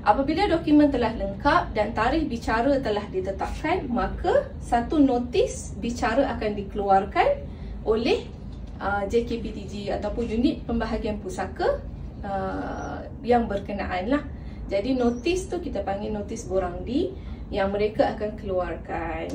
Apabila dokumen telah lengkap dan tarikh bicara telah ditetapkan, maka satu notis bicara akan dikeluarkan oleh JKPTG ataupun unit pembahagian pusaka yang berkenaan lah. Jadi notis tu kita panggil notis borang D yang mereka akan keluarkan.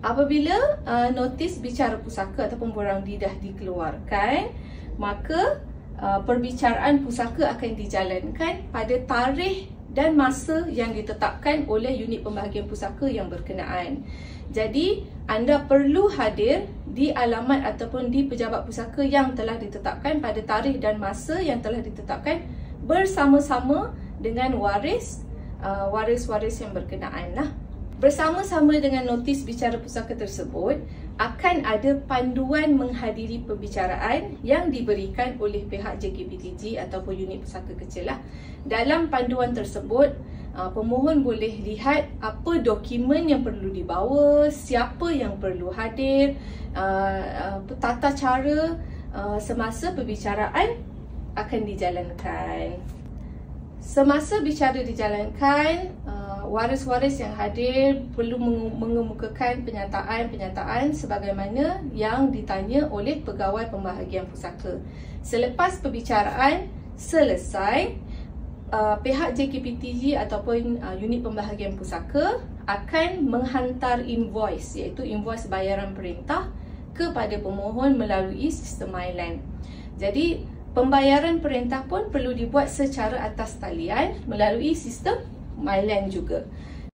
Apabila notis bicara pusaka ataupun borang D dah dikeluarkan, maka perbicaraan pusaka akan dijalankan pada tarikh dan masa yang ditetapkan oleh unit pembahagian pusaka yang berkenaan. Jadi, anda perlu hadir di alamat ataupun di pejabat pusaka yang telah ditetapkan pada tarikh dan masa yang telah ditetapkan bersama-sama dengan waris-waris yang berkenaan lah. Bersama-sama dengan notis bicara pusaka tersebut, akan ada panduan menghadiri pembicaraan yang diberikan oleh pihak JKPTG ataupun unit pusaka kecil lah. Dalam panduan tersebut, pemohon boleh lihat apa dokumen yang perlu dibawa, siapa yang perlu hadir, tata cara semasa pembicaraan akan dijalankan. Semasa bicara dijalankan, waris-waris yang hadir perlu mengemukakan penyataan sebagaimana yang ditanya oleh pegawai pembahagian pusaka. Selepas perbicaraan selesai, pihak JKPTG ataupun unit pembahagian pusaka akan menghantar invoice, iaitu invoice bayaran perintah kepada pemohon melalui sistem MyLand. Jadi, pembayaran perintah pun perlu dibuat secara atas talian melalui sistem MyLand juga.